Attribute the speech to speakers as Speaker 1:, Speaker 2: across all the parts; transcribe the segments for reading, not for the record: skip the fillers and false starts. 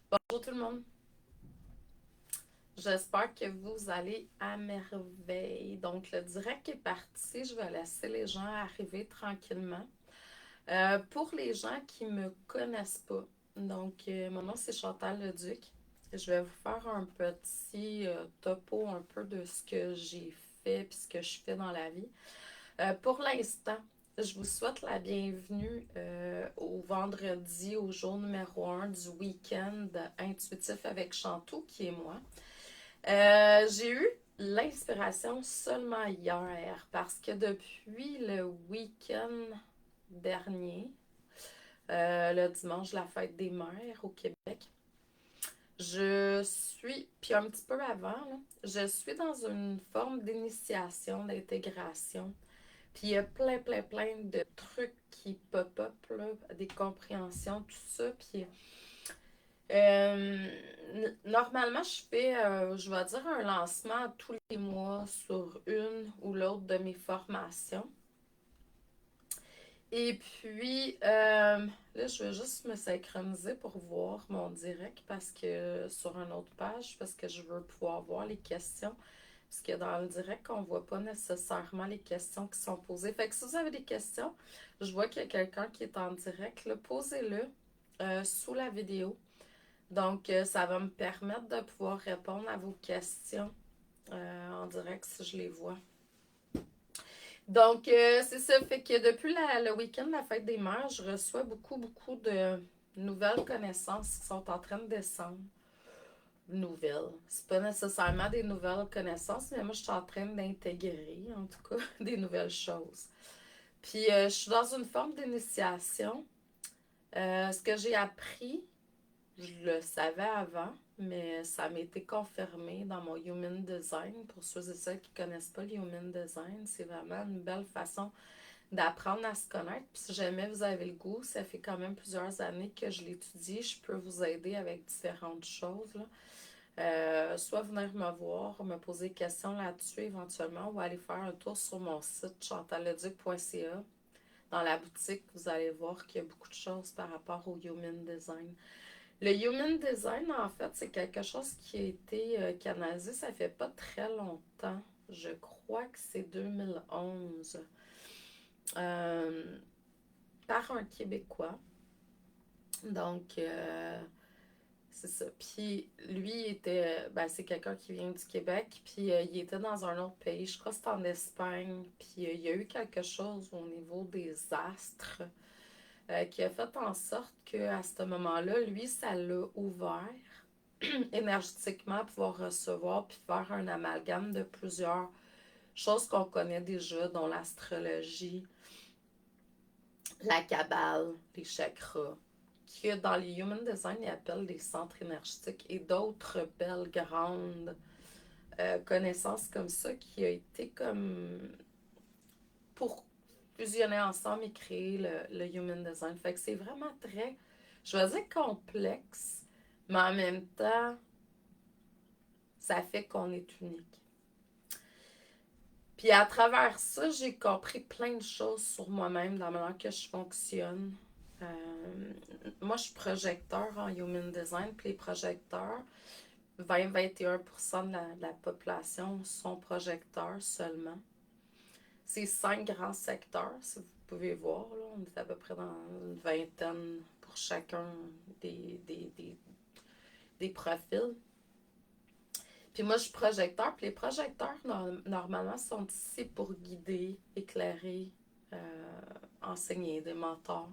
Speaker 1: Bonjour tout le monde. J'espère que vous allez à merveille. Donc, le direct est parti. Je vais laisser les gens arriver tranquillement. Pour les gens qui ne me connaissent pas, mon nom c'est Chantal Leduc. Je vais vous faire un petit topo un peu de ce que j'ai fait et ce que je fais dans la vie. Pour l'instant, je vous souhaite la bienvenue au vendredi, au jour numéro 1 du week-end intuitif avec Chantou, qui est moi. J'ai eu l'inspiration seulement hier parce que depuis le week-end dernier, le dimanche, la fête des mères au Québec, puis un petit peu avant, là, je suis dans une forme d'initiation, d'intégration. Puis il y a plein de trucs qui pop-up, là, des compréhensions, tout ça. Puis euh, normalement, je fais, je vais dire, un lancement tous les mois sur une ou l'autre de mes formations. Et puis, là, je vais juste me synchroniser pour voir mon direct parce que sur une autre page, parce que je veux pouvoir voir les questions. Parce que dans le direct, on ne voit pas nécessairement les questions qui sont posées. Fait que si vous avez des questions, je vois qu'il y a quelqu'un qui est en direct, là, posez-le sous la vidéo. Donc, ça va me permettre de pouvoir répondre à vos questions en direct si je les vois. Donc, c'est ça. Fait que depuis le week-end, la fête des mères, je reçois beaucoup de nouvelles connaissances qui sont en train de descendre. Nouvelles. C'est pas nécessairement des nouvelles connaissances, mais moi, je suis en train d'intégrer, en tout cas, des nouvelles choses. Puis, je suis dans une forme d'initiation. Ce que j'ai appris, je le savais avant, mais ça m'a été confirmé dans mon Human Design. Pour ceux et celles qui ne connaissent pas le Human Design, c'est vraiment une belle façon d'apprendre à se connaître. Puis si jamais vous avez le goût, ça fait quand même plusieurs années que je l'étudie. Je peux vous aider avec différentes choses, là. Soit venir me voir, me poser des questions là-dessus éventuellement, ou aller faire un tour sur mon site chantalleduc.ca. Dans la boutique, vous allez voir qu'il y a beaucoup de choses par rapport au Human Design. Le Human Design, en fait, c'est quelque chose qui a été canalisé, ça fait pas très longtemps. Je crois que c'est 2011. Euh, Par un Québécois. Donc, c'est ça. Puis, lui, c'est quelqu'un qui vient du Québec, puis il était dans un autre pays, je crois que c'était en Espagne, puis il y a eu quelque chose au niveau des astres qui a fait en sorte qu'à ce moment-là, lui, ça l'a ouvert énergétiquement à pouvoir recevoir puis faire un amalgame de plusieurs choses qu'on connaît déjà, dont l'astrologie, la cabale, les chakras, que dans les Human Design, ils appellent des centres énergétiques et d'autres belles grandes connaissances comme ça qui a été comme pour fusionner ensemble et créer le Human Design. Fait que c'est vraiment très, je vais dire complexe, mais en même temps, ça fait qu'on est unique. Puis à travers ça, j'ai compris plein de choses sur moi-même, dans la manière que je fonctionne. Moi, je suis projecteur en Human Design, puis les projecteurs, 20-21% de la population sont projecteurs seulement. C'est 5 grands secteurs, si vous pouvez voir. Là, on est à peu près dans une vingtaine pour chacun des profils. Puis moi, je suis projecteur. Puis les projecteurs, normalement, sont ici pour guider, éclairer, enseigner, des mentors.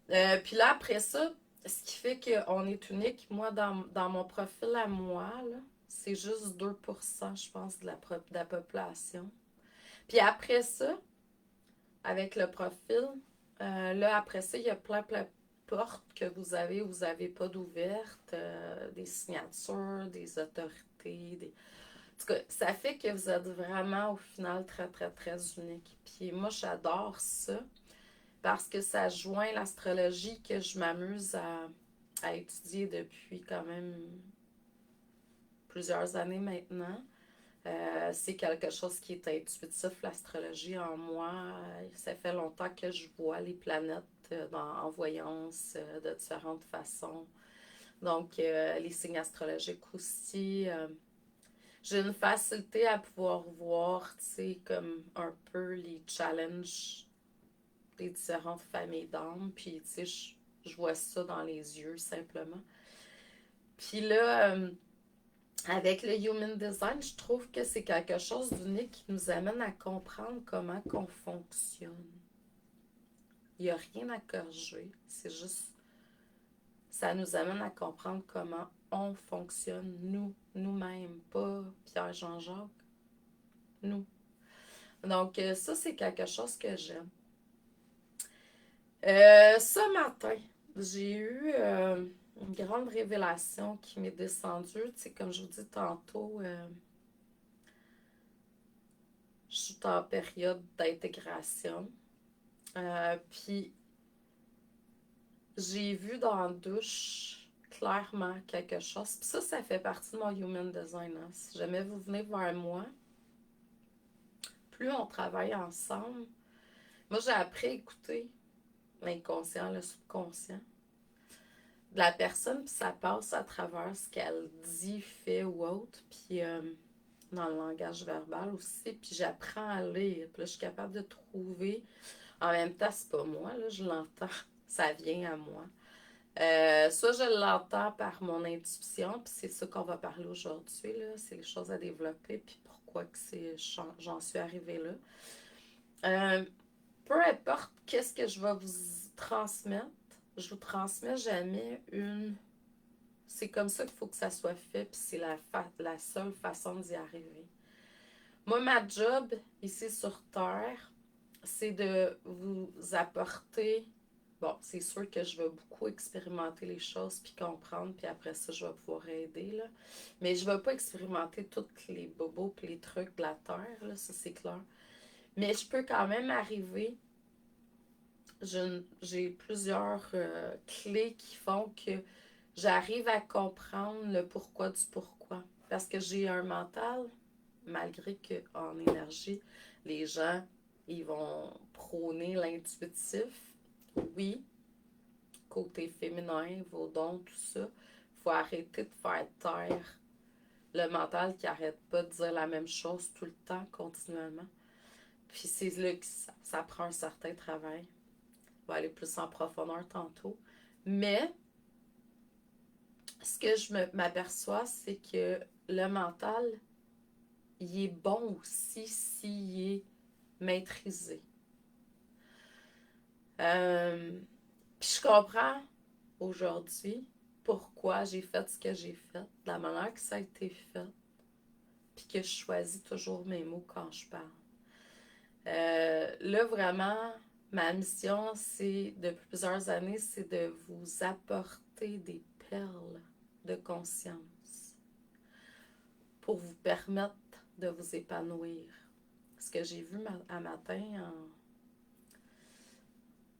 Speaker 1: Puis là, après ça, ce qui fait qu'on est unique, moi, dans mon profil à moi, là, c'est juste 2%, je pense, de la population. Puis après ça, avec le profil, là, après ça, il y a plein de portes que vous avez pas d'ouvertes, des signatures, des autorités, En tout cas, ça fait que vous êtes vraiment, au final, très unique. Puis moi, j'adore ça parce que ça joint l'astrologie que je m'amuse à étudier depuis quand même plusieurs années maintenant. C'est quelque chose qui est intuitif, l'astrologie en moi. Ça fait longtemps que je vois les planètes en voyance de différentes façons. Donc, les signes astrologiques aussi. J'ai une facilité à pouvoir voir, tu sais, comme un peu les challenges des différentes familles d'âmes. Puis, tu sais, je vois ça dans les yeux, simplement. Puis là, avec le Human Design, je trouve que c'est quelque chose d'unique qui nous amène à comprendre comment qu'on fonctionne. Il n'y a rien à corriger. C'est juste, ça nous amène à comprendre comment on fonctionne, nous-mêmes, pas Pierre-Jean-Jacques, nous. Donc, ça, c'est quelque chose que j'aime. Ce matin, j'ai eu une grande révélation qui m'est descendue. Tu sais, comme je vous dis tantôt, je suis en période d'intégration. Puis, j'ai vu dans la douche clairement quelque chose. Puis ça fait partie de mon Human Design. Hein. Si jamais vous venez vers moi, plus on travaille ensemble, moi j'ai appris à écouter l'inconscient, le subconscient de la personne, puis ça passe à travers ce qu'elle dit, fait ou autre, puis dans le langage verbal aussi, puis j'apprends à lire, puis là je suis capable de trouver, en même temps c'est pas moi, là, je l'entends, ça vient à moi. Soit je l'entends par mon intuition, puis c'est ça qu'on va parler aujourd'hui, là, c'est les choses à développer, puis pourquoi que j'en suis arrivée là. Peu importe qu'est-ce que je vais vous transmettre, je vous transmets jamais une. C'est comme ça qu'il faut que ça soit fait, puis c'est la seule façon d'y arriver. Moi, ma job ici sur Terre, c'est de vous apporter. Bon, c'est sûr que je vais beaucoup expérimenter les choses, puis comprendre, puis après ça, je vais pouvoir aider, là. Mais je ne vais pas expérimenter tous les bobos puis les trucs de la Terre, là, ça c'est clair. Mais je peux quand même arriver. J'ai plusieurs clés qui font que j'arrive à comprendre le pourquoi du pourquoi. Parce que j'ai un mental, malgré qu'en énergie, les gens, ils vont prôner l'intuitif. Oui, côté féminin, vos dons, tout ça. Il faut arrêter de faire taire le mental qui arrête pas de dire la même chose tout le temps, continuellement. Puis c'est là que ça prend un certain travail. On va aller plus en profondeur tantôt. Mais ce que je m'aperçois, c'est que le mental, il est bon aussi s'il est maîtrisé. Puis je comprends aujourd'hui pourquoi j'ai fait ce que j'ai fait, de la manière que ça a été fait, puis que je choisis toujours mes mots quand je parle. Là, vraiment, ma mission, c'est, depuis plusieurs années, c'est de vous apporter des perles de conscience pour vous permettre de vous épanouir. Ce que j'ai vu à matin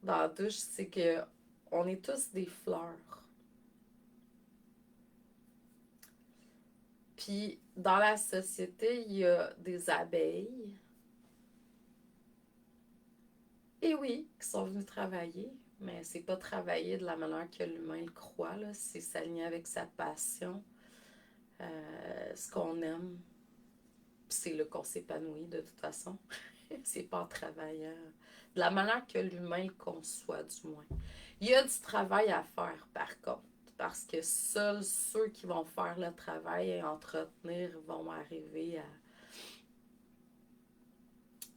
Speaker 1: dans la douche, c'est que on est tous des fleurs. Puis, dans la société, il y a des abeilles. Et oui, qui sont venus travailler, mais c'est pas travailler de la manière que l'humain le croit, là. C'est s'aligner avec sa passion, ce qu'on aime. Puis c'est là qu'on s'épanouit de toute façon. C'est pas en travaillant. De la manière que l'humain le conçoit, du moins. Il y a du travail à faire, par contre. Parce que seuls ceux qui vont faire le travail et entretenir vont arriver à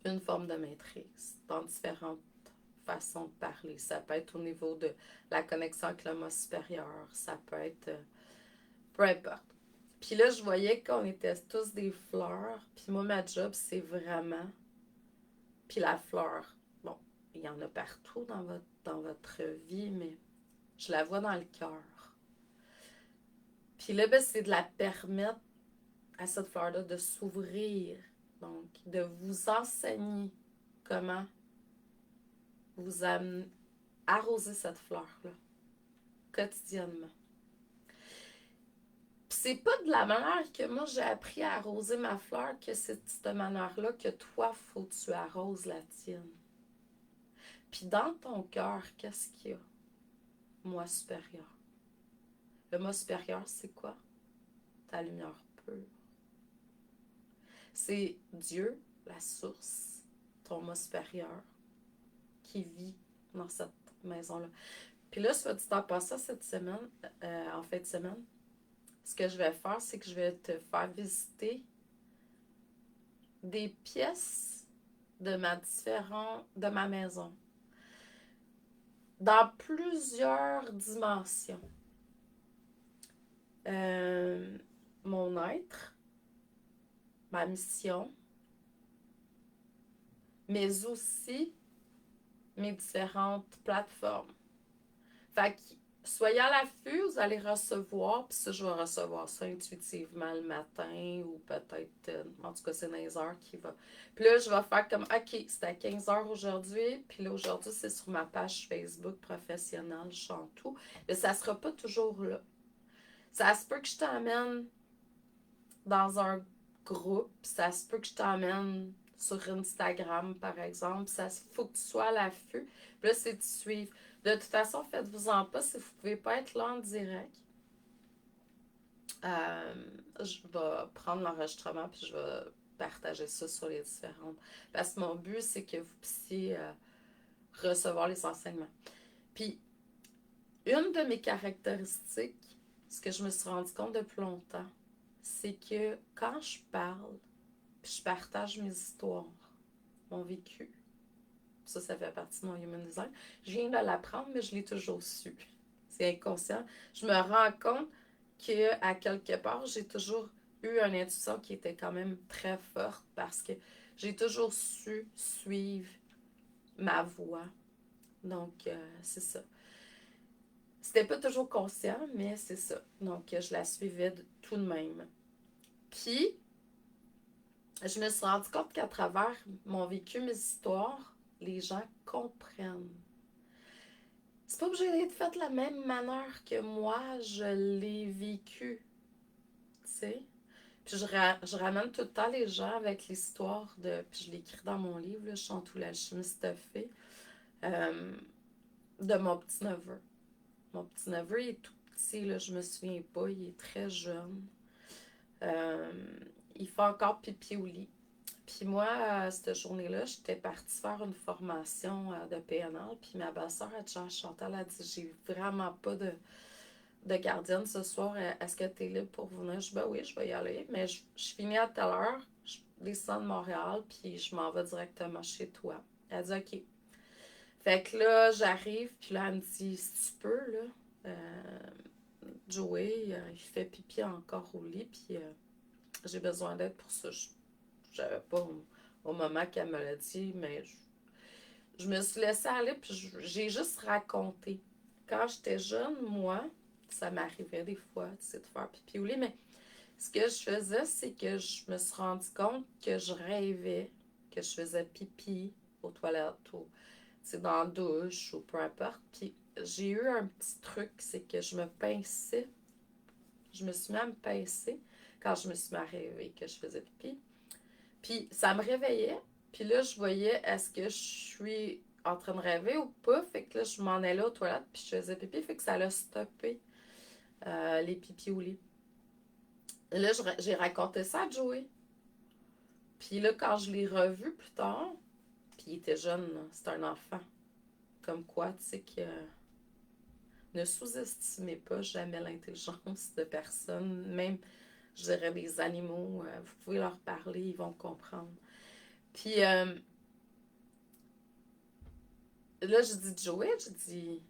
Speaker 1: une forme de maîtrise dans différentes façon de parler. Ça peut être au niveau de la connexion avec le mot supérieur. Ça peut être... peu importe. Puis là, je voyais qu'on était tous des fleurs. Puis moi, ma job, c'est vraiment... Puis la fleur, bon, il y en a partout dans votre vie, mais je la vois dans le cœur. Puis là, ben, c'est de la permettre à cette fleur-là de s'ouvrir. Donc, de vous enseigner comment vous arroser cette fleur-là quotidiennement. Puis c'est pas de la manière que moi j'ai appris à arroser ma fleur que c'est de cette manière-là que toi, faut que tu arroses la tienne. Puis dans ton cœur, qu'est-ce qu'il y a? Moi supérieur. Le moi supérieur, c'est quoi? Ta lumière pure. C'est Dieu, la source, ton moi supérieur, qui vit dans cette maison-là. Puis là, soit dit en passant cette semaine, en fin de semaine, ce que je vais faire, c'est que je vais te faire visiter des pièces de ma maison, dans plusieurs dimensions. Mon être, ma mission, mais aussi mes différentes plateformes. Fait que soyez à l'affût, vous allez recevoir, puis ça, je vais recevoir ça intuitivement le matin ou peut-être, en tout cas, c'est dans les heures qui va. Puis là, je vais faire comme, OK, c'est à 15 heures aujourd'hui, puis là, aujourd'hui, c'est sur ma page Facebook professionnelle Chantou. Mais ça sera pas toujours là. Ça se peut que je t'emmène dans un groupe, ça se peut que je t'emmène sur Instagram, par exemple. Ça faut que tu sois à l'affût. Puis là, c'est de suivre. De toute façon, faites-vous-en pas si vous ne pouvez pas être là en direct. Je vais prendre l'enregistrement puis je vais partager ça sur les différentes. Parce que mon but, c'est que vous puissiez recevoir les enseignements. Puis, une de mes caractéristiques, ce que je me suis rendu compte depuis longtemps, c'est que quand je parle, puis je partage mes histoires, mon vécu, ça fait partie de mon human design, je viens de l'apprendre, mais je l'ai toujours su. C'est inconscient. Je me rends compte qu'à quelque part, j'ai toujours eu une intuition qui était quand même très forte parce que j'ai toujours su suivre ma voix. Donc, c'est ça. C'était pas toujours conscient, mais c'est ça. Donc, je la suivais tout de même. Puis, je me suis rendu compte qu'à travers mon vécu, mes histoires, les gens comprennent. C'est pas obligé d'être fait de la même manière que moi, je l'ai vécu. Tu sais? Puis je ramène tout le temps les gens avec l'histoire de. Puis je l'écris dans mon livre, là, Chantou l'alchimie stuffée, de mon petit-neveu. Mon petit-neveu, il est tout petit, là, je me souviens pas, il est très jeune. Euh, il fait encore pipi au lit. Puis moi, cette journée-là, j'étais partie faire une formation de PNL. Puis ma belle-sœur, Chantal, a dit, j'ai vraiment pas de gardienne ce soir. Est-ce que tu es libre pour venir? Je dis, ben oui, je vais y aller. Mais je finis à telle heure. Je descends de Montréal. Puis je m'en vais directement chez toi. Elle dit, OK. Fait que là, j'arrive. Puis là, elle me dit, si tu peux, là, Joey, il fait pipi encore au lit. Puis j'ai besoin d'aide pour ça. J'avais pas au moment qu'elle me l'a dit, mais je me suis laissée aller, puis j'ai juste raconté. Quand j'étais jeune, moi, ça m'arrivait des fois, tu sais, de faire pipi au lit, mais ce que je faisais, c'est que je me suis rendu compte que je rêvais, que je faisais pipi aux toilettes, ou dans la douche, ou peu importe. Puis j'ai eu un petit truc, c'est que je me pinçais. Je me suis mis à me pincer quand je me suis mis à rêver que je faisais pipi. Puis ça me réveillait. Puis là, je voyais est-ce que je suis en train de rêver ou pas. Fait que là, je m'en allais aux toilettes puis je faisais pipi. Fait que ça l'a stoppé les pipis au lit. Et là, j'ai raconté ça à Joey. Puis là, quand je l'ai revu plus tard, puis il était jeune, c'était un enfant. Comme quoi, tu sais que ne sous-estimez pas jamais l'intelligence de personne. Même, je dirais, des animaux. Vous pouvez leur parler, ils vont comprendre. Puis là, je dis Joey, je dis,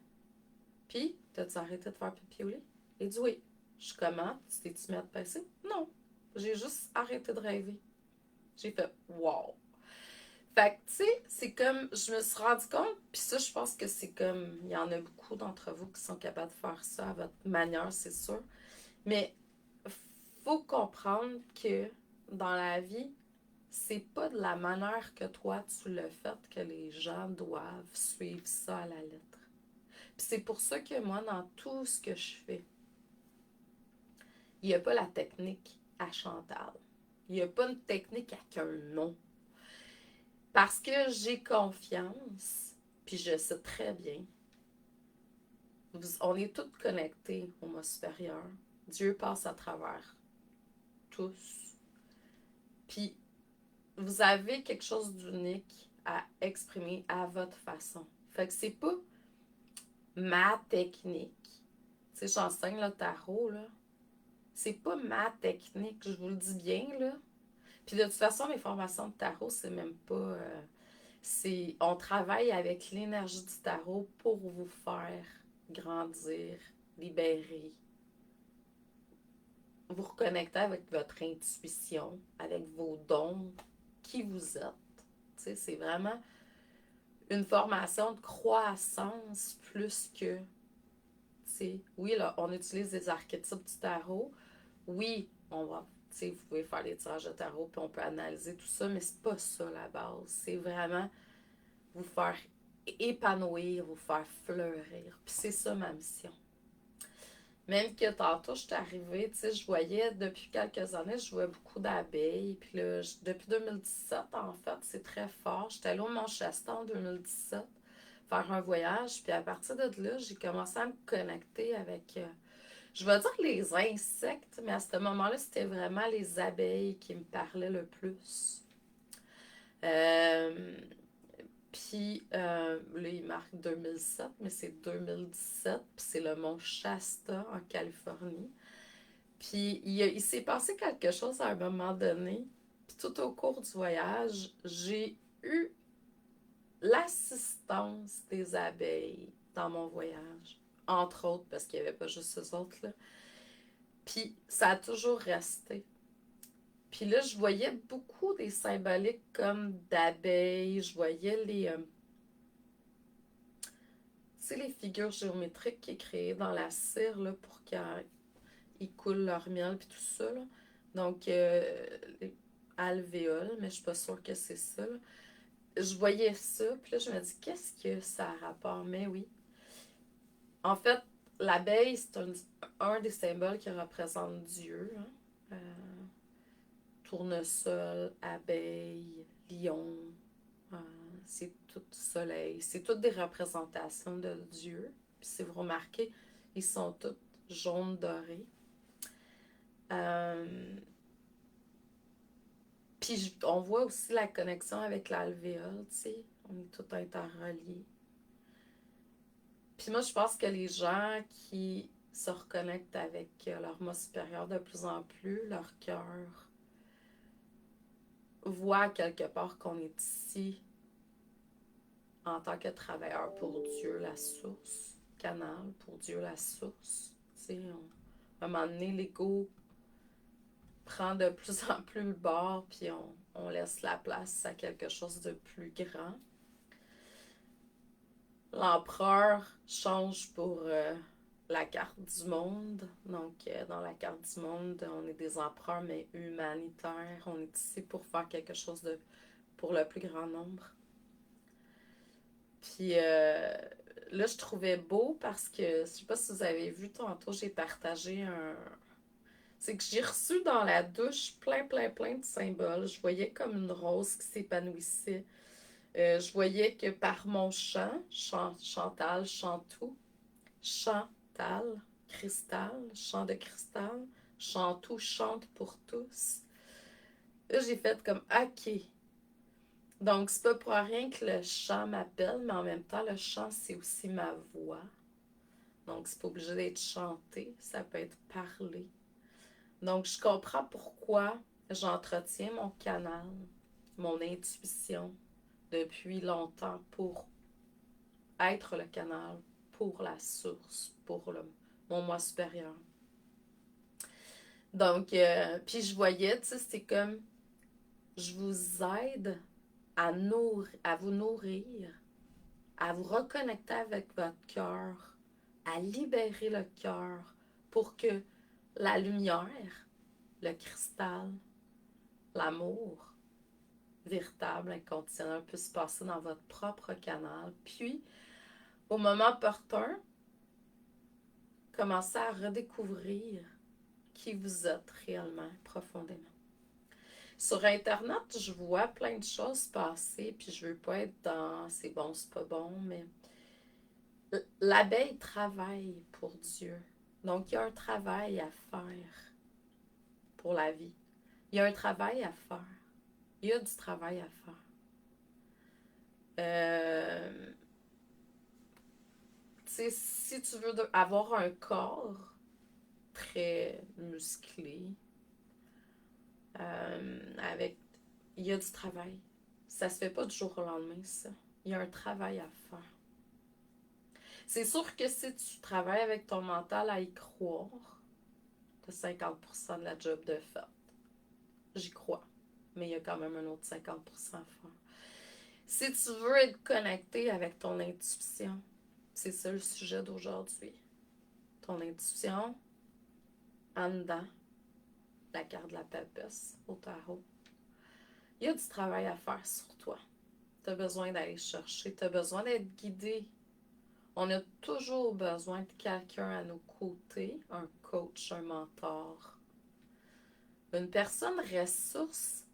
Speaker 1: puis, t'as-tu arrêté de faire pipi au lit? Il dit oui. Je suis comment? Tu t'es-tu mis à te passer? Non. J'ai juste arrêté de rêver. J'ai fait wow. Fait que, tu sais, c'est comme, je me suis rendu compte, puis ça, je pense que c'est comme, il y en a beaucoup d'entre vous qui sont capables de faire ça à votre manière, c'est sûr. Mais, faut comprendre que dans la vie, c'est pas de la manière que toi tu l'as fait que les gens doivent suivre ça à la lettre. Puis c'est pour ça que moi, dans tout ce que je fais, il n'y a pas la technique à Chantal. Il n'y a pas une technique avec un nom. Parce que j'ai confiance, puis je sais très bien On est tous connectés au moi supérieur. Dieu passe à travers tous. Puis, vous avez quelque chose d'unique à exprimer à votre façon. Fait que c'est pas ma technique. Tu sais, j'enseigne le tarot, là. C'est pas ma technique, je vous le dis bien, là. Puis de toute façon, mes formations de tarot, c'est même pas... on travaille avec l'énergie du tarot pour vous faire grandir, libérer, vous reconnecter avec votre intuition, avec vos dons, qui vous êtes. Tu sais, c'est vraiment une formation de croissance plus que, tu sais, oui, là, on utilise des archétypes du tarot. Oui, on va, tu sais, vous pouvez faire des tirages de tarot, puis on peut analyser tout ça, mais c'est pas ça la base. C'est vraiment vous faire épanouir, vous faire fleurir. Puis c'est ça ma mission. Même que tantôt, je suis arrivée, tu sais, je voyais, depuis quelques années, je voyais beaucoup d'abeilles. Puis là, depuis 2017, en fait, c'est très fort. J'étais allée au Mont-Shasta en 2017 faire un voyage. Puis à partir de là, j'ai commencé à me connecter avec, je vais dire les insectes, mais à ce moment-là, c'était vraiment les abeilles qui me parlaient le plus. Euh, là, il marque 2007, mais c'est 2017, puis c'est le mont Shasta en Californie. Puis il s'est passé quelque chose à un moment donné, puis tout au cours du voyage, j'ai eu l'assistance des abeilles dans mon voyage. Entre autres, parce qu'il n'y avait pas juste ces autres-là. Puis ça a toujours resté. Puis là, je voyais beaucoup des symboliques comme d'abeilles, je voyais les figures géométriques qui est créées dans la cire là, pour qu'ils coulent leur miel puis tout ça. Là. Donc, les alvéoles, mais je suis pas sûre que c'est ça. Là. Je voyais ça, puis là, je me dis, qu'est-ce que ça a rapport? Mais oui. En fait, l'abeille, c'est un des symboles qui représente Dieu. Hein? Tournesol, abeille, lion, euh, c'est tout soleil. C'est toutes des représentations de Dieu. Puis si vous remarquez, ils sont tous jaunes dorés. Puis on voit aussi la connexion avec l'alvéole, tu sais. On est tous interreliés. Puis moi, je pense que les gens qui se reconnectent avec leur moi supérieur de plus en plus, leur cœur, voient quelque part qu'on est ici en tant que travailleur pour Dieu, la source, canal pour Dieu, la source. Tu sais, à un moment donné, l'ego prend de plus en plus le bord, puis on laisse la place à quelque chose de plus grand. L'empereur change pour la carte du monde. Donc, dans la carte du monde, on est des empereurs, mais humanitaires. On est ici pour faire quelque chose pour le plus grand nombre. Puis là, je trouvais beau parce que, je sais pas si vous avez vu tantôt, j'ai partagé c'est que j'ai reçu dans la douche plein, plein, plein de symboles. Je voyais comme une rose qui s'épanouissait. Je voyais que par mon chant, Chantal, Chantou, Chantal, Cristal, chant de cristal, Chantou, chante pour tous. Là, j'ai fait comme, OK. Donc, c'est pas pour rien que le chant m'appelle, mais en même temps, le chant, c'est aussi ma voix. Donc, c'est pas obligé d'être chanté, ça peut être parlé. Donc, je comprends pourquoi j'entretiens mon canal, mon intuition depuis longtemps pour être le canal, pour la source, pour mon moi supérieur. Donc, puis je voyais, tu sais, c'était comme, je vous aide à vous nourrir, à vous reconnecter avec votre cœur, à libérer le cœur pour que la lumière, le cristal, l'amour véritable, inconditionnel puisse passer dans votre propre canal. Puis, au moment opportun, commencez à redécouvrir qui vous êtes réellement, profondément. Sur Internet, je vois plein de choses passer, puis je veux pas être dans c'est bon, c'est pas bon, mais L'abeille travaille pour Dieu. Donc, il y a un travail à faire pour la vie. Il y a un travail à faire. Il y a du travail à faire. Euh, Tu sais, si tu veux avoir un corps très musclé, avec, il y a du travail. Ça se fait pas du jour au lendemain, ça. Il y a un travail à faire. C'est sûr que si tu travailles avec ton mental à y croire, tu as 50% de la job de fait. J'y crois. Mais il y a quand même un autre 50% à faire. Si tu veux être connecté avec ton intuition, c'est ça le sujet d'aujourd'hui. Ton intuition, en dedans, la carte de la papesse au tarot. Il y a du travail à faire sur toi. Tu as besoin d'aller chercher, tu as besoin d'être guidé. On a toujours besoin de quelqu'un à nos côtés, un coach, un mentor, une personne ressource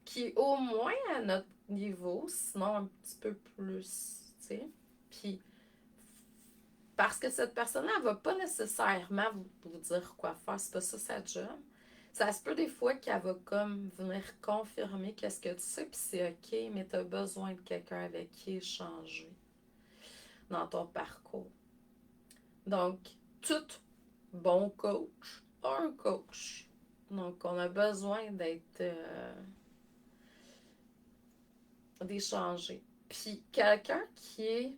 Speaker 1: qui au moins à notre niveau, sinon un petit peu plus, tu sais. Puis parce que cette personne-là, elle va pas nécessairement vous dire quoi faire, c'est pas ça sa job. Ça se peut des fois qu'elle va comme venir confirmer qu'est-ce que tu sais, puis c'est ok, mais tu as besoin de quelqu'un avec qui échanger dans ton parcours. Donc, tout bon coach a un coach. Donc, on a besoin d'échanger. Puis, quelqu'un qui est,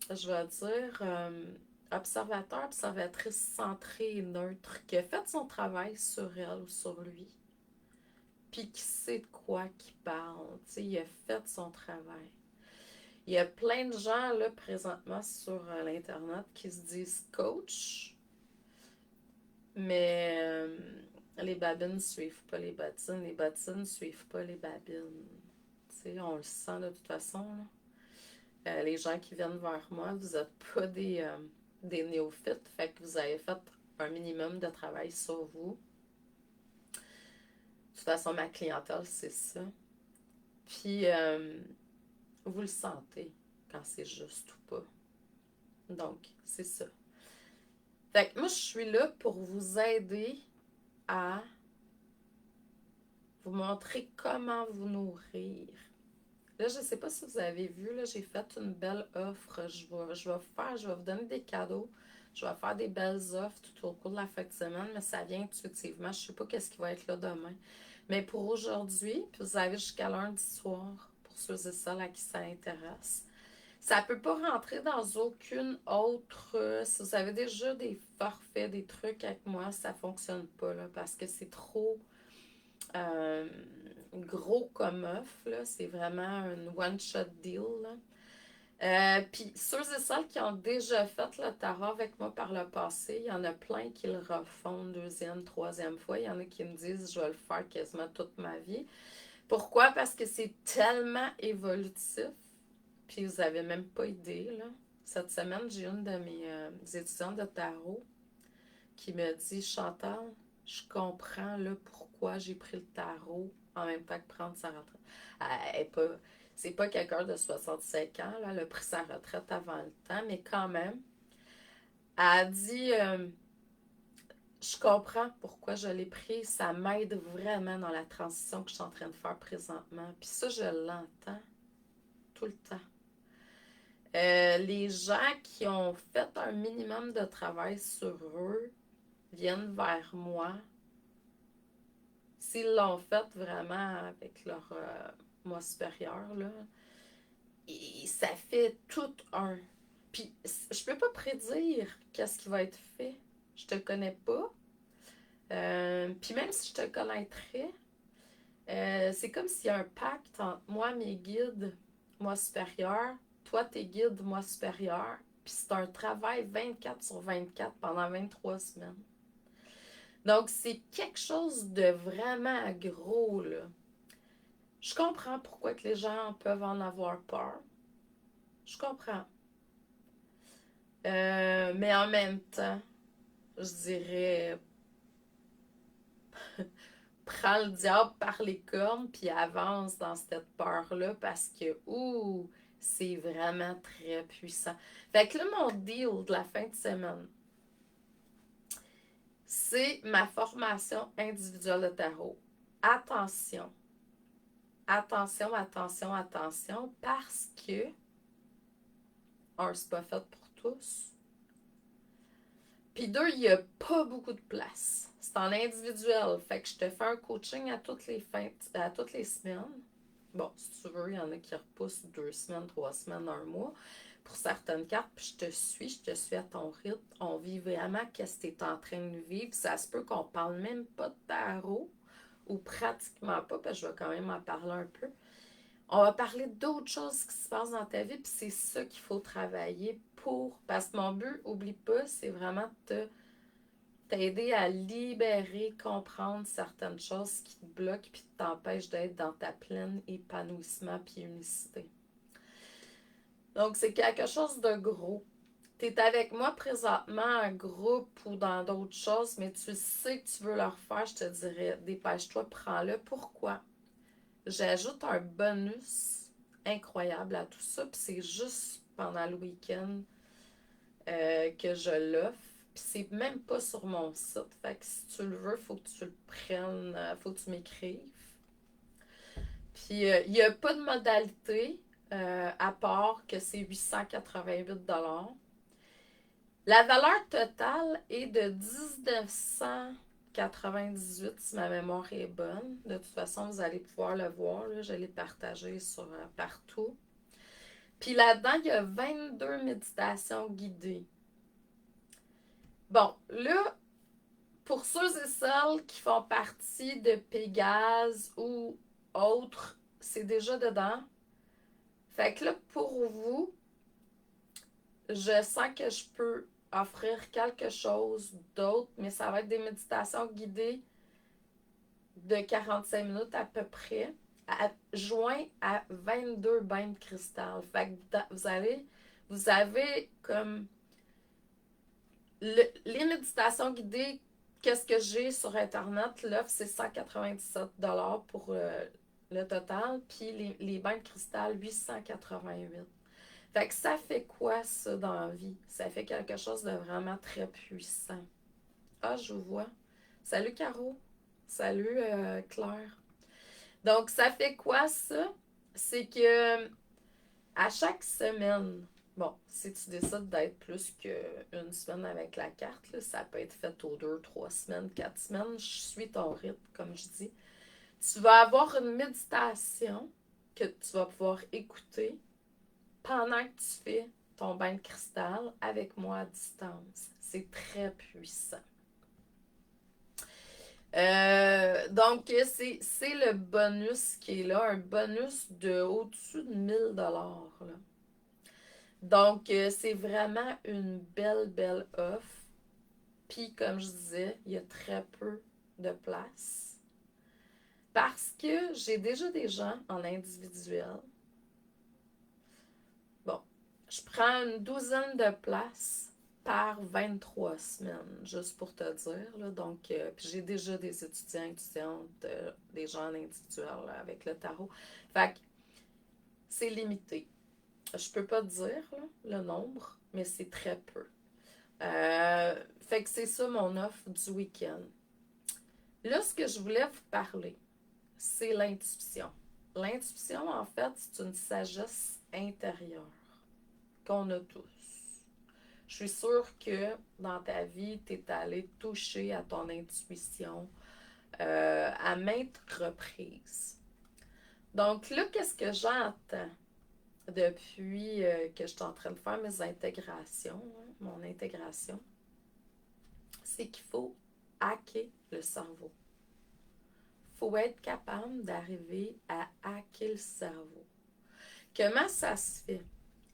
Speaker 1: je vais dire, observateur, observatrice centrée et neutre, qui a fait son travail sur elle ou sur lui, puis qui sait de quoi qu'il parle. Tu sais, il a fait son travail. Il y a plein de gens, là, présentement, sur l'Internet qui se disent coach, mais les babines ne suivent pas les bottines ne suivent pas les babines. Tu sais, on le sent de toute façon, là. Les gens qui viennent vers moi, vous n'êtes pas des néophytes, fait que vous avez fait un minimum de travail sur vous. De toute façon, ma clientèle, c'est ça. Puis, vous le sentez quand c'est juste ou pas. Donc, c'est ça. Fait que moi, je suis là pour vous aider à vous montrer comment vous nourrir. Là, je ne sais pas si vous avez vu, là, j'ai fait une belle offre. Je vais vous donner des cadeaux. Je vais faire des belles offres tout au cours de la fin de semaine, mais ça vient intuitivement. Je ne sais pas qu'est-ce qui va être là demain. Mais pour aujourd'hui, puis vous avez jusqu'à lundi soir pour ceux et celles à qui ça intéresse. Ça ne peut pas rentrer dans aucune autre. Si vous avez déjà des forfaits, des trucs avec moi, ça ne fonctionne pas là, parce que c'est trop euh, gros comme offre. C'est vraiment un one-shot deal. Puis ceux et celles qui ont déjà fait le tarot avec moi par le passé, il y en a plein qui le refont deuxième, troisième fois. Il y en a qui me disent je vais le faire quasiment toute ma vie. Pourquoi? Parce que c'est tellement évolutif. Puis vous avez même pas idée, là. Cette semaine, j'ai une de mes étudiantes de tarot qui me dit Chantal, je comprends là, pourquoi j'ai pris le tarot en même temps que prendre sa retraite. C'est pas quelqu'un de 65 ans, là, elle a pris sa retraite avant le temps, mais quand même, elle a dit je comprends pourquoi je l'ai pris, ça m'aide vraiment dans la transition que je suis en train de faire présentement. Puis ça, je l'entends tout le temps. Les gens qui ont fait un minimum de travail sur eux viennent vers moi. S'ils l'ont fait vraiment avec leur moi supérieur, là, et ça fait tout un. Puis, je peux pas prédire qu'est-ce qui va être fait. Je te connais pas. Puis même si je te connaîtrais, c'est comme s'il y a un pacte entre moi, mes guides, moi supérieur, toi, tes guides, moi supérieur. Puis c'est un travail 24 sur 24 pendant 23 semaines. Donc, c'est quelque chose de vraiment gros, là. Je comprends pourquoi que les gens peuvent en avoir peur. Je comprends. Mais en même temps, je dirais, prends le diable par les cornes puis avance dans cette peur-là parce que, ouh, C'est vraiment très puissant. Fait que là, mon deal de la fin de semaine, c'est ma formation individuelle de tarot. Attention, attention, attention, attention, parce que, c'est pas fait pour tous. Puis deux, il n'y a pas beaucoup de place. C'est en individuel. Fait que je te fais un coaching à toutes les semaines. Bon, si tu veux, il y en a qui repoussent 2 semaines, 3 semaines, 1 mois pour certaines cartes. Puis je te suis à ton rythme. On vit vraiment qu'est-ce que tu es en train de vivre. Ça se peut qu'on parle même pas de tarot ou pratiquement pas, parce que je vais quand même en parler un peu. On va parler d'autres choses qui se passent dans ta vie, puis c'est ça qu'il faut travailler pour. Parce que mon but, oublie pas, c'est vraiment de t'aider à libérer, comprendre certaines choses qui te bloquent puis t'empêchent d'être dans ta pleine épanouissement puis unicité. Donc, c'est quelque chose de gros. Tu es avec moi présentement en groupe ou dans d'autres choses, mais tu sais que tu veux le refaire, je te dirais, dépêche-toi, prends-le. Pourquoi? J'ajoute un bonus incroyable à tout ça, puis c'est juste pendant le week-end que je l'offre. Puis c'est même pas sur mon site. Fait que si tu le veux, faut que tu le prennes, faut que tu m'écrives. Puis il n'y a pas de modalité à part que c'est 888 $. La valeur totale est de 1998 si ma mémoire est bonne. De toute façon, vous allez pouvoir le voir. Là, je l'ai partagé sur partout. Puis là-dedans, il y a 22 méditations guidées. Bon, là, pour ceux et celles qui font partie de Pégase ou autres, c'est déjà dedans. Fait que là, pour vous, je sens que je peux offrir quelque chose d'autre, mais ça va être des méditations guidées de 45 minutes à peu près, joints à 22 bains de cristal. Fait que vous avez comme les méditations guidées. Qu'est-ce que j'ai sur Internet? L'offre, c'est 197 $ pour le total. Puis les bains de cristal, 888. Fait que ça fait quoi, ça, dans la vie? Ça fait quelque chose de vraiment très puissant. Ah, je vous vois. Salut, Caro. Salut, Claire. Donc, ça fait quoi, ça? C'est que à chaque semaine, bon, si tu décides d'être plus qu'une semaine avec la carte, là, ça peut être fait aux 2, 3 semaines, 4 semaines. Je suis ton rythme, comme je dis. Tu vas avoir une méditation que tu vas pouvoir écouter pendant que tu fais ton bain de cristal avec moi à distance. C'est très puissant. Donc, c'est le bonus qui est là, un bonus de au-dessus de 1000 $. Là. Donc, c'est vraiment une belle, belle offre. Puis, comme je disais, il y a très peu de place. Parce que j'ai déjà des gens en individuel. Bon, je prends une douzaine de places par 23 semaines, juste pour te dire. Là. Donc, puis j'ai déjà des étudiantes, des gens en individuel là, avec le tarot. Fait que c'est limité. Je peux pas te dire là, le nombre, mais c'est très peu. Fait que c'est ça mon offre du week-end. Là, ce que je voulais vous parler, c'est l'intuition. L'intuition, en fait, c'est une sagesse intérieure qu'on a tous. Je suis sûre que dans ta vie, tu es allé toucher à ton intuition à maintes reprises. Donc là, qu'est-ce que j'entends depuis que je suis en train de faire mes intégrations, hein, mon intégration? C'est qu'il faut hacker le cerveau. Il faut être capable d'arriver à hacker le cerveau. Comment ça se fait?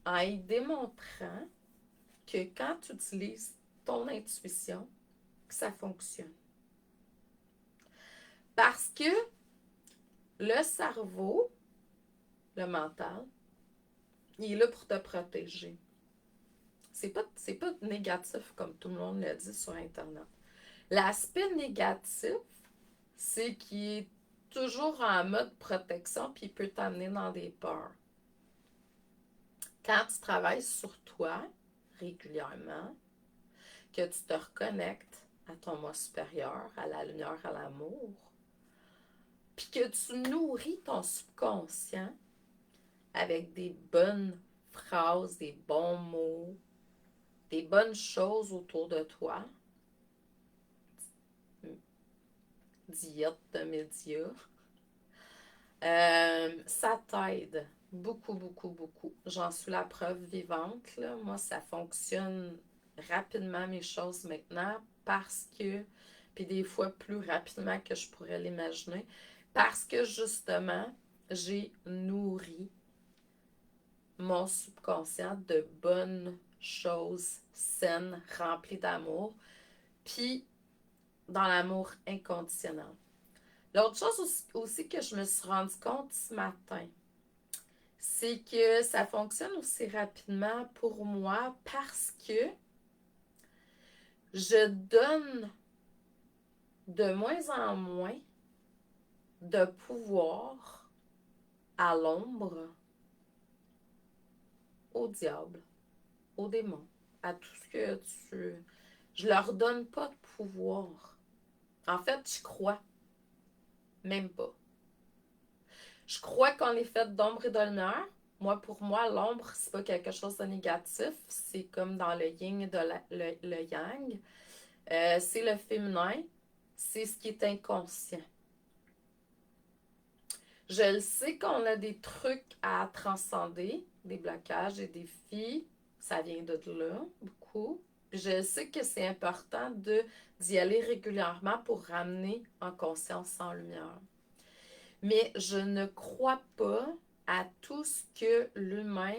Speaker 1: En y démontrant que quand tu utilises ton intuition, que ça fonctionne. Parce que le cerveau, le mental, il est là pour te protéger. C'est pas négatif comme tout le monde le dit sur Internet. L'aspect négatif, c'est qu'il est toujours en mode protection puis il peut t'amener dans des peurs. Quand tu travailles sur toi régulièrement, que tu te reconnectes à ton moi supérieur, à la lumière, à l'amour, puis que tu nourris ton subconscient avec des bonnes phrases, des bons mots, des bonnes choses autour de toi, diète de médias, ça t'aide beaucoup, beaucoup, beaucoup. J'en suis la preuve vivante, là. Moi, ça fonctionne rapidement, mes choses maintenant, parce que, puis des fois plus rapidement que je pourrais l'imaginer, parce que justement, j'ai nourri mon subconscient de bonnes choses saines, remplies d'amour, puis dans l'amour inconditionnel. L'autre chose aussi que je me suis rendu compte ce matin, c'est que ça fonctionne aussi rapidement pour moi parce que je donne de moins en moins de pouvoir à l'ombre, au diable, aux démons, à tout ce que tu... Je leur donne pas de pouvoir. En fait, je crois même pas. Je crois qu'on est fait d'ombre et de lumière. Moi, pour moi, l'ombre, c'est pas quelque chose de négatif. C'est comme dans le yin et le yang. C'est le féminin. C'est ce qui est inconscient. Je le sais qu'on a des trucs à transcender, des blocages, des défis. Ça vient de là, beaucoup. Puis je sais que c'est important d'y aller régulièrement pour ramener en conscience en lumière. Mais je ne crois pas à tout ce que l'humain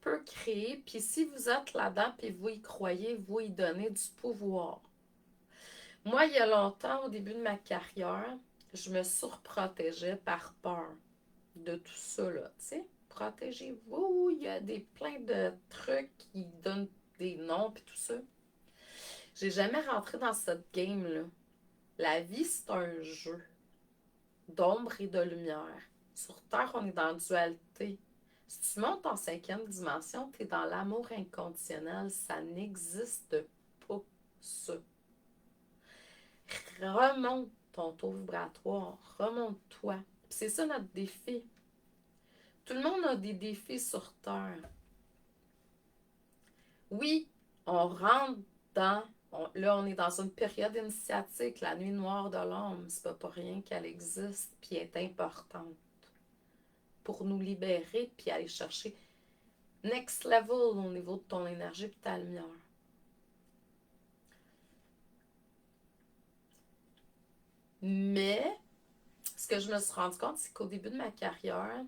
Speaker 1: peut créer. Puis si vous êtes là-dedans, puis vous y croyez, vous y donnez du pouvoir. Moi, il y a longtemps, au début de ma carrière, je me surprotégeais par peur de tout ça, là, tu sais. Protégez-vous, il y a plein de trucs qui donnent des noms, puis tout ça. J'ai jamais rentré dans cette game-là. La vie, c'est un jeu d'ombre et de lumière. Sur Terre, on est dans la dualité. Si tu montes en 5e dimension, tu es dans l'amour inconditionnel. Ça n'existe pas, ça. Remonte ton taux vibratoire. Remonte-toi. C'est ça notre défi. Tout le monde a des défis sur Terre. Oui, on rentre dans... là, on est dans une période initiatique. La nuit noire de l'homme, c'est pas pour rien qu'elle existe puis est importante pour nous libérer puis aller chercher next level au niveau de ton énergie et ta lumière. Mais, ce que je me suis rendu compte, c'est qu'au début de ma carrière,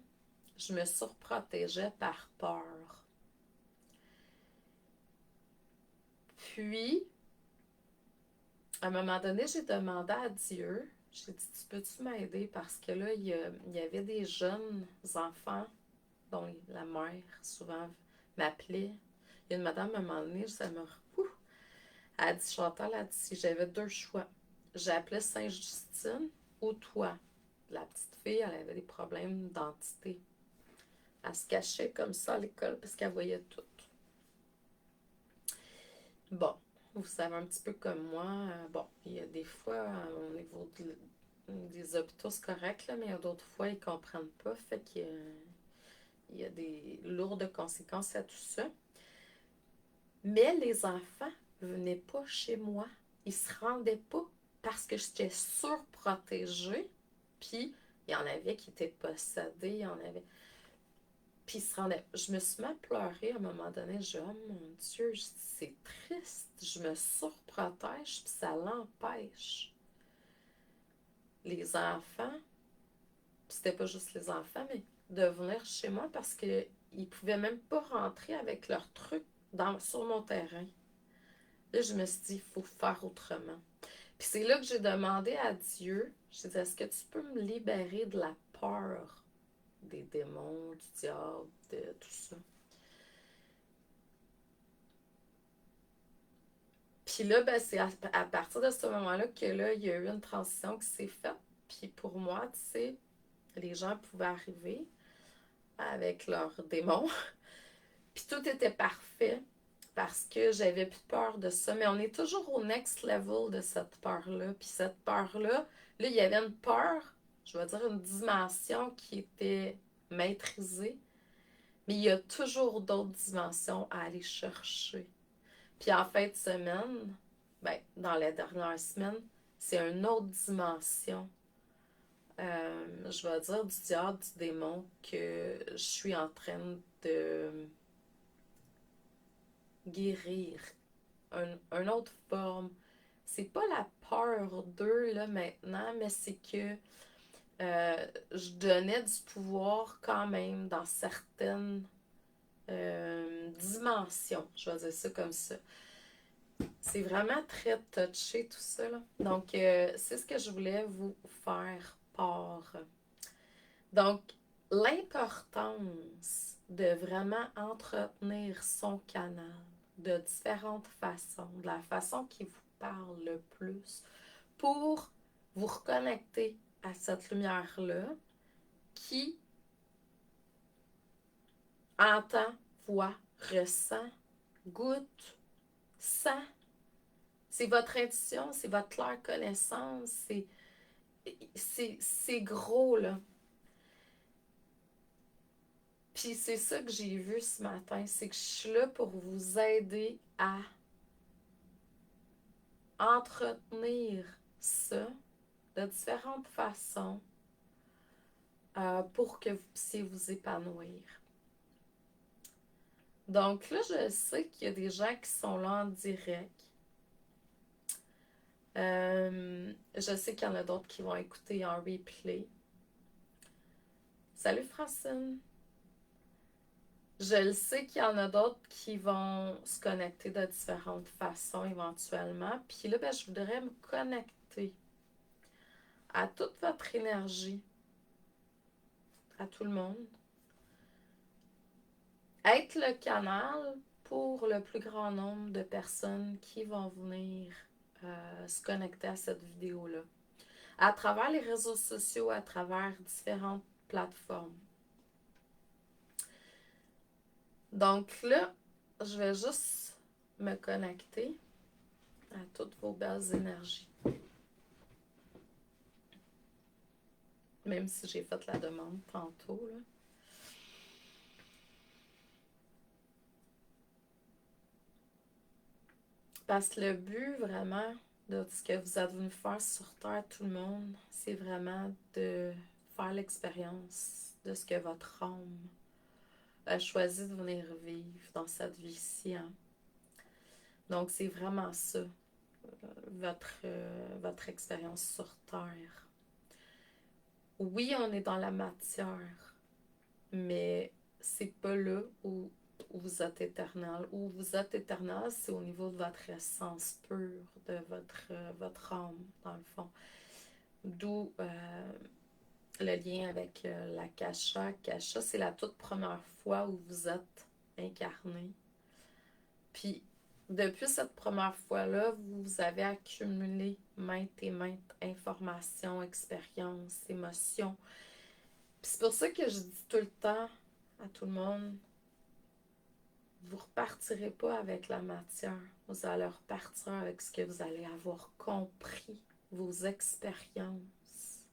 Speaker 1: je me surprotégeais par peur. Puis, à un moment donné, j'ai demandé à Dieu, j'ai dit, tu peux-tu m'aider? Parce que là, il y avait des jeunes enfants dont la mère, souvent, m'appelait. Il y a une madame, à un moment donné, ça me... Elle a dit, Chantal, elle a dit, si j'avais deux choix, j'appelais Sainte-Justine ou toi. La petite fille, elle avait des problèmes d'identité. Elle se cachait comme ça à l'école parce qu'elle voyait tout. Bon, vous savez un petit peu comme moi, bon, il y a des fois, au niveau des hôpitaux, c'est correct, là, mais il y a d'autres fois, ils ne comprennent pas. Fait qu'il y a des lourdes conséquences à tout ça. Mais les enfants ne venaient pas chez moi. Ils ne se rendaient pas parce que j'étais surprotégée. Puis, il y en avait qui étaient possédés, il y en avait... Puis, je me suis mis à pleurer à un moment donné. Je dis, oh mon Dieu, c'est triste. Je me surprotège, puis ça l'empêche. Les enfants, puis c'était pas juste les enfants, mais de venir chez moi parce qu'ils ne pouvaient même pas rentrer avec leurs trucs sur mon terrain. Là, je me suis dit, il faut faire autrement. Puis c'est là que j'ai demandé à Dieu, j'ai dit, est-ce que tu peux me libérer de la peur des démons, du diable, de tout ça? Puis là, ben, c'est à partir de ce moment-là que là, il y a eu une transition qui s'est faite. Puis pour moi, tu sais, les gens pouvaient arriver avec leurs démons. tout était parfait parce que j'avais plus peur de ça. Mais on est toujours au next level de cette peur-là. Puis cette peur-là, là, il y avait une peur, je vais dire une dimension qui était maîtrisée. Mais il y a toujours d'autres dimensions à aller chercher. Puis en fin de semaine, ben, dans la dernière semaine, c'est une autre dimension. Je vais dire du diable, du démon, que je suis en train de guérir. Une autre forme. C'est pas la peur d'eux, là, maintenant, mais c'est que je donnais du pouvoir quand même dans certaines dimensions. Je vais dire ça comme ça. C'est vraiment très touché tout ça, là. Donc, c'est ce que je voulais vous faire part. Donc, l'importance de vraiment entretenir son canal de différentes façons, de la façon qui vous parle le plus, pour vous reconnecter à cette lumière-là qui entend, voit, ressent, goûte, sent. C'est votre intuition, c'est votre claire connaissance, c'est gros, là. Puis c'est ça que j'ai vu ce matin, c'est que je suis là pour vous aider à entretenir ça de différentes façons pour que vous puissiez vous épanouir. Donc là, je sais qu'il y a des gens qui sont là en direct. Je sais qu'il y en a d'autres qui vont écouter en replay. Salut Francine! Je le sais qu'il y en a d'autres qui vont se connecter de différentes façons éventuellement. Puis là, ben, je voudrais me connecter à toute votre énergie, à tout le monde. Être le canal pour le plus grand nombre de personnes qui vont venir se connecter à cette vidéo-là. À travers les réseaux sociaux, à travers différentes plateformes. Donc là, je vais juste me connecter à toutes vos belles énergies. Même si j'ai fait la demande tantôt, là. Parce que le but, vraiment, de ce que vous êtes venu faire sur Terre, tout le monde, c'est vraiment de faire l'expérience de ce que votre âme a choisi de venir vivre dans cette vie-ci. Hein. Donc, c'est vraiment ça, votre expérience sur Terre. Oui, on est dans la matière, mais c'est pas là où vous êtes éternel. Où vous êtes éternel, c'est au niveau de votre essence pure, de votre âme, dans le fond. D'où le lien avec la Kasha. Kasha, c'est la toute première fois où vous êtes incarné. Puis, depuis cette première fois-là, vous avez accumulé maintes et maintes informations, expériences, émotions. Puis c'est pour ça que je dis tout le temps à tout le monde, vous ne repartirez pas avec la matière. Vous allez repartir avec ce que vous allez avoir compris, vos expériences,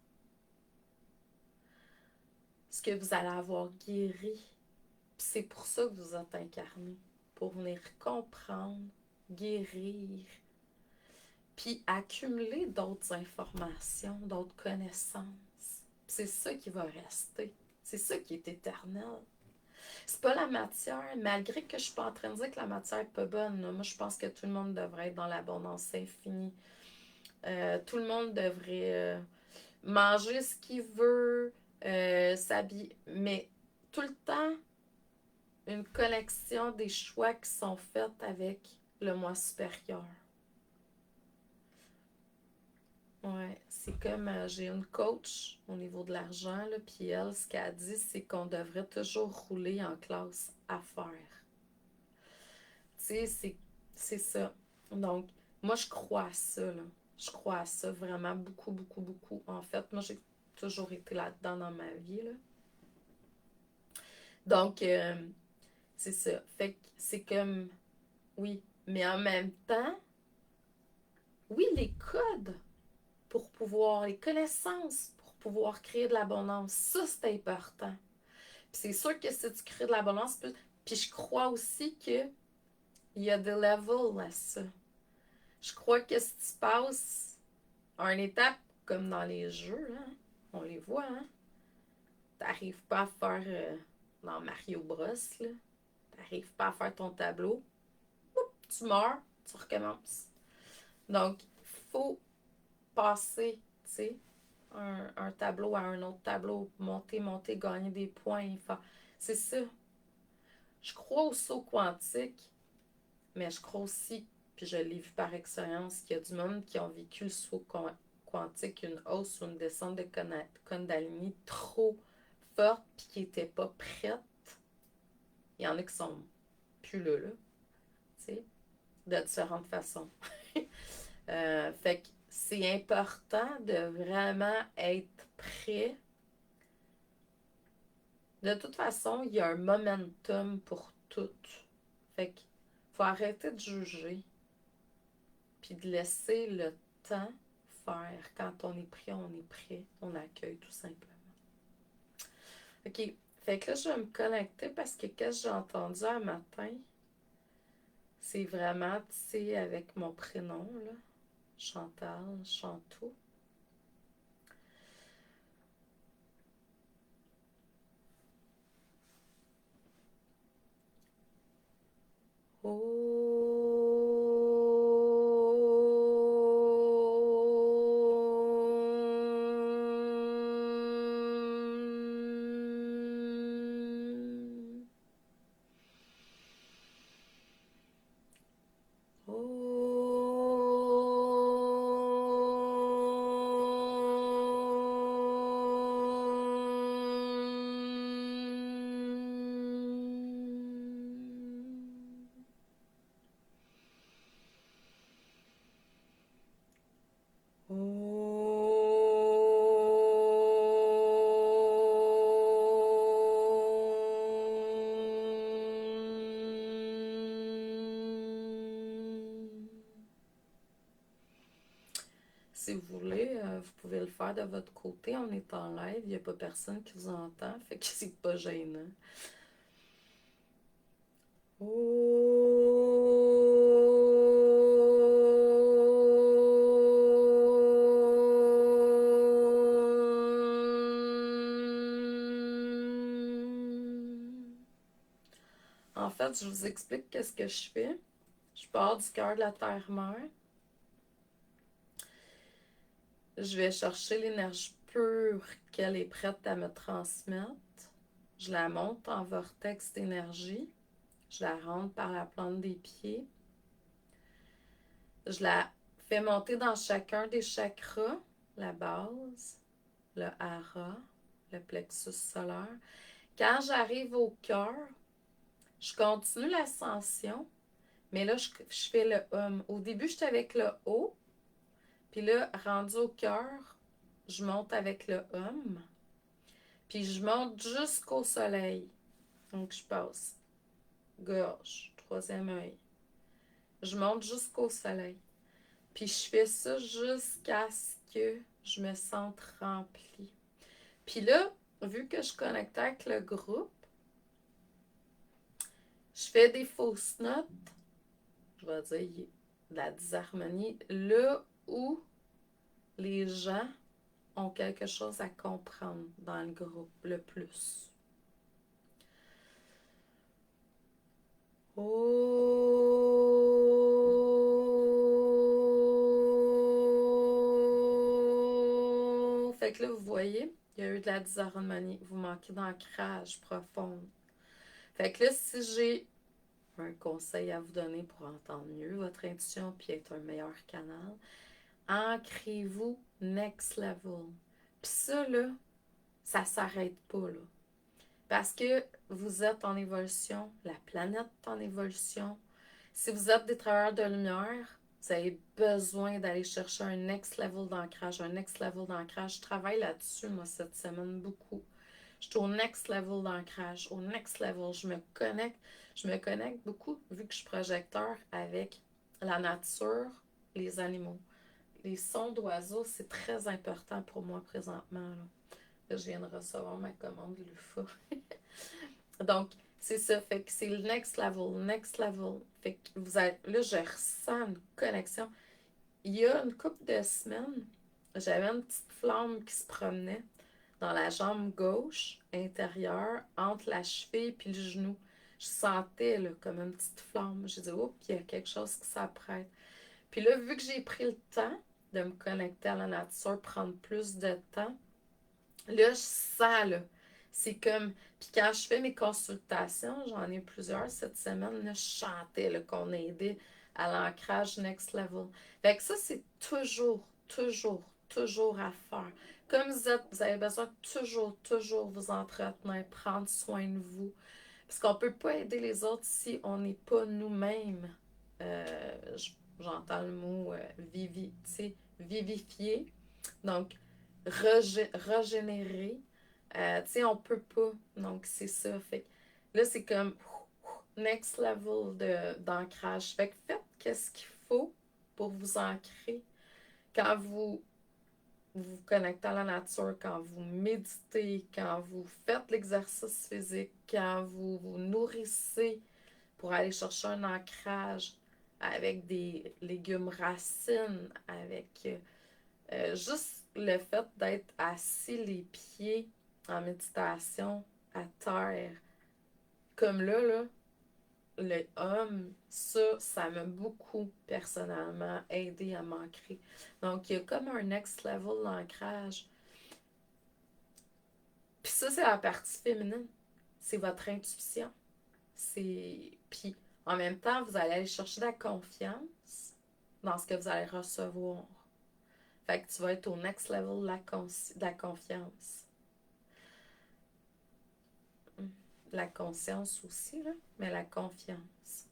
Speaker 1: ce que vous allez avoir guéri. Puis c'est pour ça que vous êtes incarné, pour venir comprendre, guérir, puis accumuler d'autres informations, d'autres connaissances. C'est ça qui va rester. C'est ça qui est éternel. C'est pas la matière, malgré que je suis pas en train de dire que la matière est pas bonne. Là. Moi, je pense que tout le monde devrait être dans l'abondance infinie. Tout le monde devrait manger ce qu'il veut, s'habiller. Mais tout le temps, une connexion des choix qui sont faits avec le moi supérieur. Ouais, c'est comme j'ai une coach au niveau de l'argent, là, puis elle, ce qu'elle dit, c'est qu'on devrait toujours rouler en classe affaires. Tu sais, c'est ça. Donc, moi, je crois à ça, là. Je crois à ça vraiment beaucoup, beaucoup, beaucoup. En fait, moi, j'ai toujours été là-dedans dans ma vie, là. Donc, C'est ça. Fait que c'est comme, oui, mais en même temps, oui, les codes pour pouvoir, les connaissances pour pouvoir créer de l'abondance, ça, c'est important. Puis c'est sûr que si tu crées de l'abondance, puis je crois aussi que il y a des levels à ça. Je crois que si tu passes à une étape comme dans les jeux, hein, on les voit, hein, t'arrives pas à faire dans Mario Bros, là, t'arrives pas à faire ton tableau, tu meurs, tu recommences. Donc, il faut passer, tu sais, un tableau à un autre tableau, monter, monter, gagner des points. C'est ça. Je crois au saut quantique, mais je crois aussi, puis je l'ai vu par expérience, qu'il y a du monde qui ont vécu le saut quantique, une hausse ou une descente de Kundalini trop forte, puis qui n'étaient pas prêtes. Il y en a qui sont plus là, tu sais, de différentes façons. Fait que c'est important de vraiment être prêt. De toute façon, il y a un momentum pour tout. Fait que faut arrêter de juger, puis de laisser le temps faire. Quand on est prêt, on est prêt. On accueille tout simplement. OK. Fait que là, je vais me connecter parce que qu'est-ce que j'ai entendu un matin, c'est vraiment, tu sais, avec mon prénom, là, Chantal, Chantou. Si vous voulez, vous pouvez le faire de votre côté. On est en live, il n'y a pas personne qui vous entend, fait que c'est pas gênant. En fait, je vous explique qu'est-ce que je fais. Je pars du cœur de la terre-mère. Je vais chercher l'énergie pure qu'elle est prête à me transmettre. Je la monte en vortex d'énergie. Je la rentre par la plante des pieds. Je la fais monter dans chacun des chakras, la base, le hara, le plexus solaire. Quand j'arrive au cœur, je continue l'ascension, mais là, je fais le hum. Au début, j'étais avec le haut, puis là, rendu au cœur, je monte avec le hum, puis je monte jusqu'au soleil. Donc, je passe gorge, troisième œil. Je monte jusqu'au soleil. Puis je fais ça jusqu'à ce que je me sente remplie. Puis là, vu que je connecte avec le groupe, je fais des fausses notes, je vais dire de la disharmonie, là où les gens ont quelque chose à comprendre dans le groupe le plus. Oh! Fait que là, vous voyez, il y a eu de la disharmonie. Vous manquez d'ancrage profond. Fait que là, si j'ai un conseil à vous donner pour entendre mieux votre intuition puis être un meilleur canal, ancrez-vous next level. Puis ça, là, ça s'arrête pas, là. Parce que vous êtes en évolution, la planète est en évolution. Si vous êtes des travailleurs de lumière, vous avez besoin d'aller chercher un next level d'ancrage, un next level d'ancrage. Je travaille là-dessus, moi, cette semaine, beaucoup. Je suis au next level d'ancrage, au next level. Je me connecte, Je me connecte beaucoup, vu que je suis projecteur, avec la nature, les animaux. Les sons d'oiseaux, c'est très important pour moi présentement. Là, je viens de recevoir ma commande Lufa. Donc, c'est ça. Fait que c'est le next level, next level. Fait que vous êtes, là, je ressens une connexion. Il y a une couple de semaines, j'avais une petite flamme qui se promenait dans la jambe gauche intérieure, entre la cheville et le genou. Je sentais là, comme une petite flamme. J'ai dit, oups, il y a quelque chose qui s'apprête. Puis là, vu que j'ai pris le temps de me connecter à la nature, prendre plus de temps, là, je sens, là, c'est comme... Puis quand je fais mes consultations, j'en ai plusieurs cette semaine, là, je chantais là, qu'on aidait à l'ancrage next level. Fait que ça, c'est toujours, toujours, toujours à faire. Comme vous êtes, vous avez besoin de toujours, toujours vous entretenir, prendre soin de vous. Parce qu'on ne peut pas aider les autres si on n'est pas nous-mêmes. J'entends le mot vivifier. Donc, régénérer. Tu sais, on peut pas. Donc, c'est ça. Fait que là, c'est comme next level d'ancrage. Fait que faites qu'est-ce qu'il faut pour vous ancrer. Quand vous connectez à la nature, quand vous méditez, quand vous faites l'exercice physique, quand vous vous nourrissez pour aller chercher un ancrage avec des légumes racines, avec juste le fait d'être assis les pieds en méditation à terre, comme là, le homme, ça m'a beaucoup personnellement aidé à m'ancrer. Donc, il y a comme un next level d'ancrage. Puis ça, c'est la partie féminine. C'est votre intuition. Puis, en même temps, vous allez aller chercher de la confiance dans ce que vous allez recevoir. Fait que tu vas être au next level de la confiance. La conscience aussi, là, mais la confiance.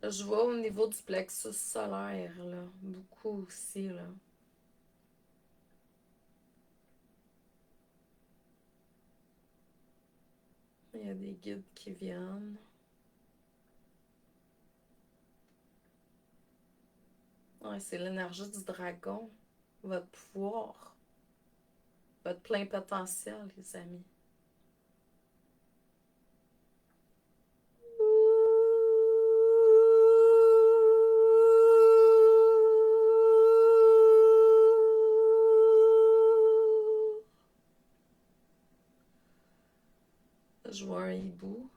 Speaker 1: Je vois au niveau du plexus solaire, là, beaucoup aussi, là. Il y a des guides qui viennent. Ouais, c'est l'énergie du dragon, votre pouvoir, votre plein potentiel, les amis. Je vois un hibou.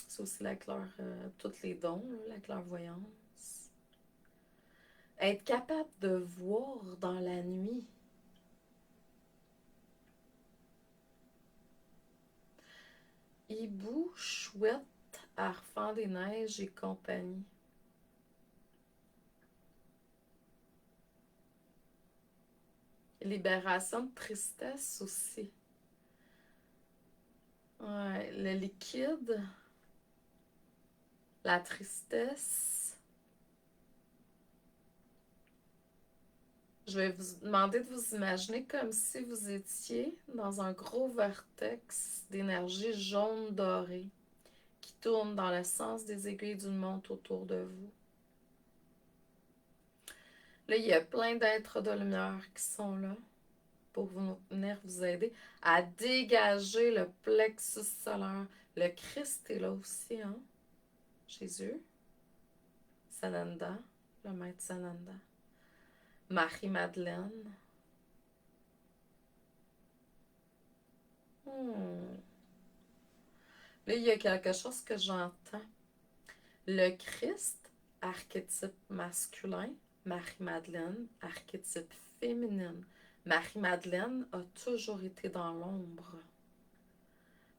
Speaker 1: C'est aussi la tous les dons, là, la clairvoyance. Être capable de voir dans la nuit. Hibou, chouette, harfang des neiges et compagnie. Libération de tristesse aussi. Ouais, le liquide, la tristesse. Je vais vous demander de vous imaginer comme si vous étiez dans un gros vortex d'énergie jaune dorée qui tourne dans le sens des aiguilles d'une montre autour de vous. Là, il y a plein d'êtres de lumière qui sont là pour venir vous aider à dégager le plexus solaire. Le Christ est là aussi, hein? Jésus, Sananda, le maître Sananda, Marie-Madeleine. Là, il y a quelque chose que j'entends. Le Christ, archétype masculin, Marie-Madeleine, archétype féminine. Marie-Madeleine a toujours été dans l'ombre.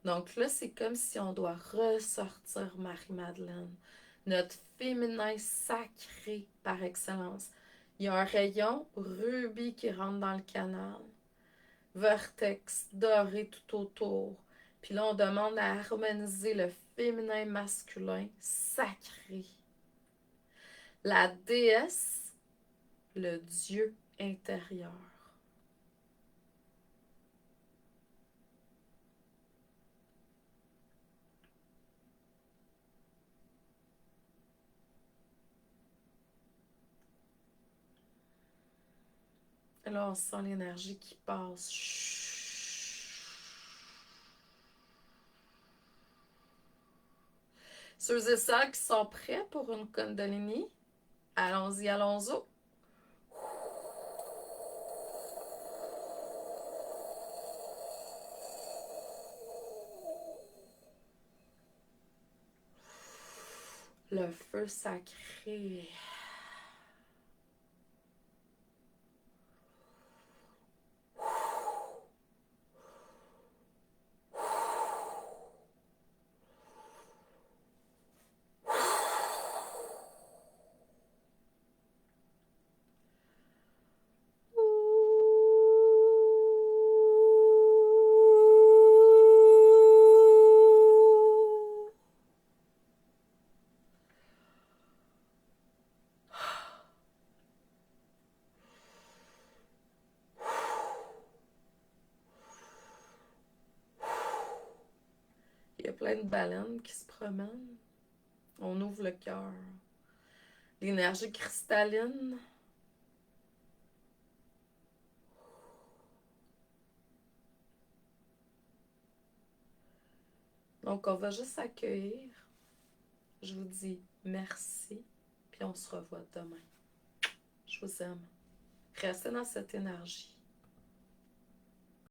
Speaker 1: Donc là, c'est comme si on doit ressortir Marie-Madeleine, notre féminin sacré par excellence. Il y a un rayon rubis qui rentre dans le canal. vortex doré tout autour. Puis là, on demande à harmoniser le féminin masculin sacré. La déesse, le dieu intérieur. Et là, on sent l'énergie qui passe. Ceux et celles qui sont prêts pour une Kundalini, allons-y, allons-y. Le feu sacré. Il y a plein de baleines qui se promènent. On ouvre le cœur. L'énergie cristalline. Donc, on va juste accueillir. Je vous dis merci, puis on se revoit demain. Je vous aime. Restez dans cette énergie.